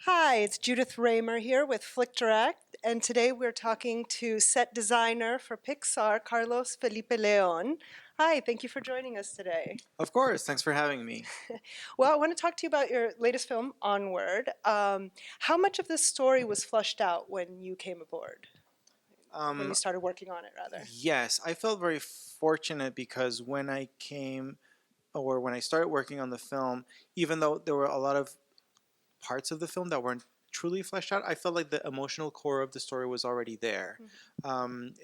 Hi, it's Judith Raymer here with Flickdirect, and today we're talking to set designer for Pixar, Carlos Felipe León. Hi, thank you for joining us today. Of course, thanks for having me. Well, I want to talk to you about your latest film, Onward. How much of this story was flushed out when you came aboard, when you Um, started working on it, rather? yes, I felt very fortunate because when I came or when I started working on the film, even though there were a lot of parts of the film that weren't truly fleshed out, I felt like the emotional core of the story was already there.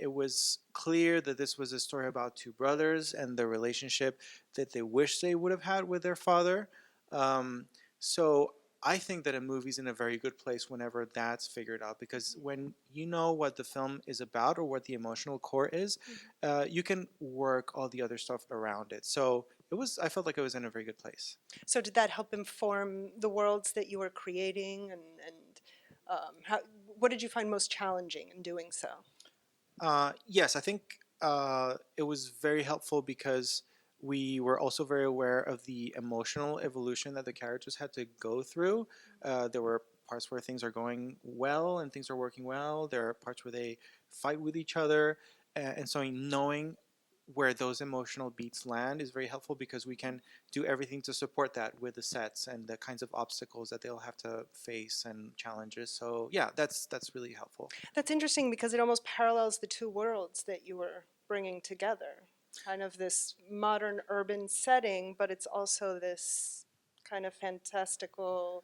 It was clear that this was a story about two brothers and the relationship that they wish they would have had with their father. Um, so I think that a movie's in a very good place whenever that's figured out because when you know what the film is about or what the emotional core is, you can work all the other stuff around it. So I felt like it was in a very good place. So did that help inform the worlds that you were creating, and what did you find most challenging in doing so? Yes, I think it was very helpful because we were also very aware of the emotional evolution that the characters had to go through. There were parts where things are going well and things are working well. There are parts where they fight with each other. And so knowing where those emotional beats land is very helpful because we can do everything to support that with the sets and the kinds of obstacles that they'll have to face and challenges. So yeah, that's really helpful. That's interesting because it almost parallels the two worlds that you were bringing together. Kind of this modern urban setting, but it's also this kind of fantastical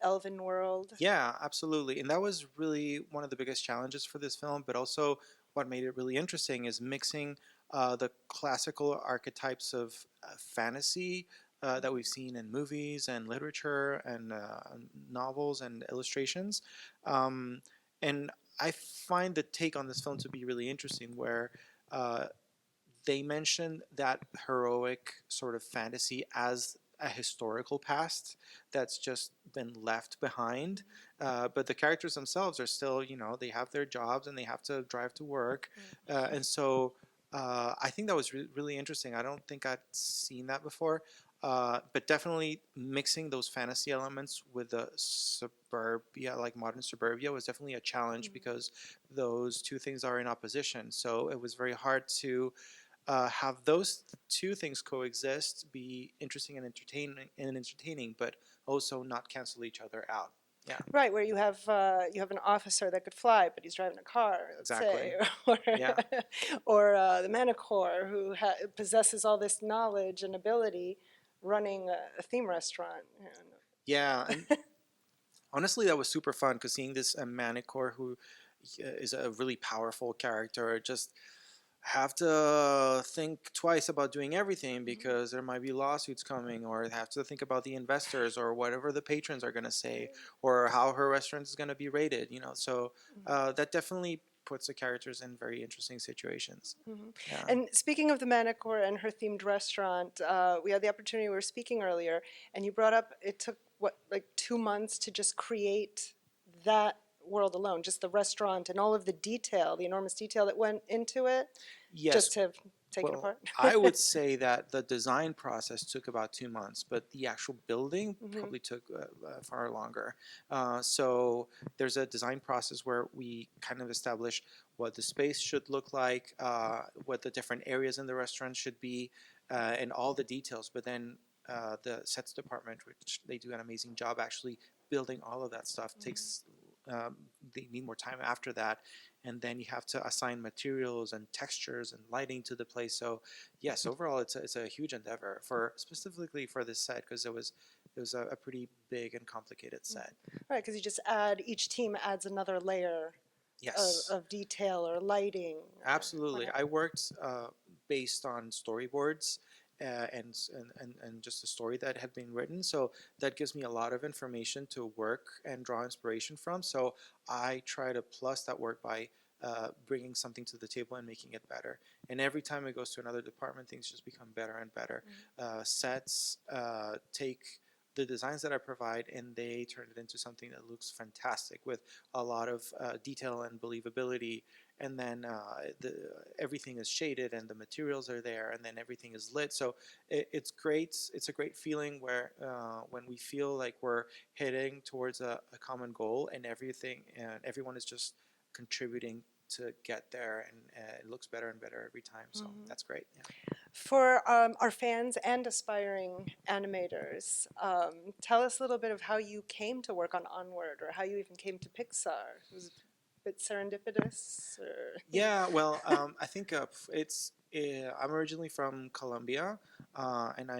elven world. Yeah, absolutely. And that was really one of the biggest challenges for this film, but also what made it really interesting is mixing the classical archetypes of fantasy that we've seen in movies and literature and novels and illustrations. Um, and I find the take on this film to be really interesting, where uh, they mentioned that heroic sort of fantasy as a historical past that's just been left behind. But the characters themselves are still, they have their jobs and they have to drive to work. And so I think that was really interesting. I don't think I'd seen that before. But definitely mixing those fantasy elements with the suburbia, like modern suburbia, was definitely a challenge because those two things are in opposition. So it was very hard to have those two things coexist, be interesting and entertaining, but also not cancel each other out. Yeah, Right, where you have an officer that could fly, but he's driving a car, let's say, exactly. or Yeah, the manticore who possesses all this knowledge and ability, running a theme restaurant. yeah, and honestly, that was super fun because seeing this Manicor who is a really powerful character, just have to think twice about doing everything because there might be lawsuits coming, or have to think about the investors or whatever the patrons are going to say, or how her restaurant is going to be rated. So that definitely puts the characters in very interesting situations. Mhm. Yeah. And speaking of the Manicore and her themed restaurant, we had the opportunity, we were speaking earlier, and you brought up it took, what, like 2 months to just create that world alone, just the restaurant and all of the detail, the enormous detail that went into it, Yes. just to take it Well, apart. I would say that the design process took about 2 months, but the actual building Hmm. probably took far longer. So there's a design process where we kind of establish what the space should look like, what the different areas in the restaurant should be, and all the details. But then the sets department, which they do an amazing job actually building all of that stuff, takes they need more time after that, and then you have to assign materials and textures and lighting to the place. So yes, overall it's a huge endeavor for specifically for this set because it was a pretty big and complicated set. Right, because you just each team adds another layer Yes, of detail or lighting or what absolutely. have I worked based on storyboards. And just a story that had been written, so that gives me a lot of information to work and draw inspiration from. So I try to plus that work by bringing something to the table and making it better. And every time it goes to another department, things just become better and better. Sets take the designs that I provide, and they turn it into something that looks fantastic with a lot of detail and believability. And then everything is shaded, and the materials are there, and then everything is lit. So it's great. It's a great feeling where when we feel like we're heading towards a common goal, and everyone is just contributing to get there, and it looks better and better every time. So that's great. Yeah. For our fans and aspiring animators, tell us a little bit of how you came to work on Onward, or how you even came to Pixar. It was a bit serendipitous, or Yeah, well, I think I'm originally from Colombia, and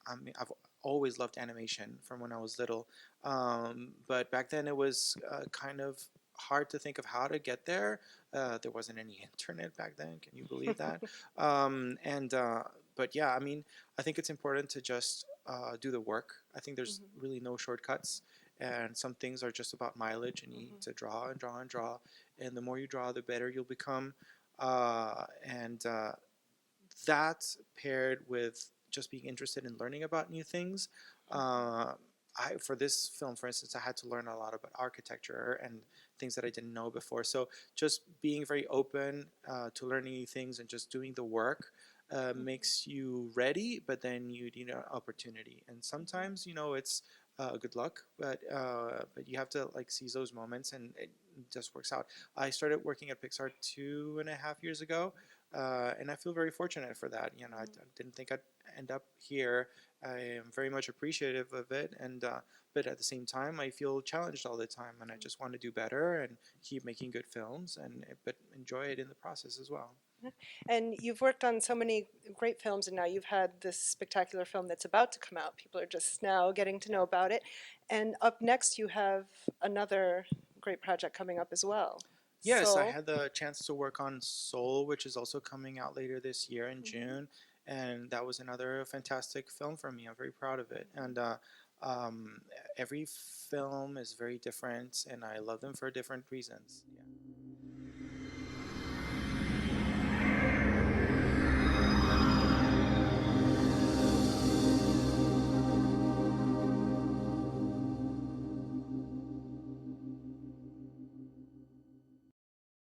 I've always loved animation from when I was little. But back then it was kind of hard to think of how to get there. There wasn't any internet back then. Can you believe that? And But yeah, I mean, I think it's important to just do the work. I think there's Mhm, really no shortcuts, and some things are just about mileage, and you need mhm, to draw and draw and draw, and the more you draw, the better you'll become. And That paired with just being interested in learning about new things. Uh, for this film, for instance, I had to learn a lot about architecture and things that I didn't know before. So just being very open to learning new things and just doing the work mhm, makes you ready, but then you need an opportunity. And sometimes, it's good luck, but you have to like seize those moments, and it just works out. I started working at Pixar 2.5 years ago, and I feel very fortunate for that. I didn't think I'd end up here. I am very much appreciative of it, and but at the same time, I feel challenged all the time, and I just want to do better and keep making good films, and but enjoy it in the process as well. mhm. And you've worked on so many great films, and now you've had this spectacular film that's about to come out. People are just now getting to know about it. And up next, you have another great project coming up as well. Yes, I Soul. had the chance to work on Soul, which is also coming out later this year in Mhm, June, and that was another fantastic film for me. I'm very proud of it, and um, every film is very different, and I love them for different reasons. Yeah.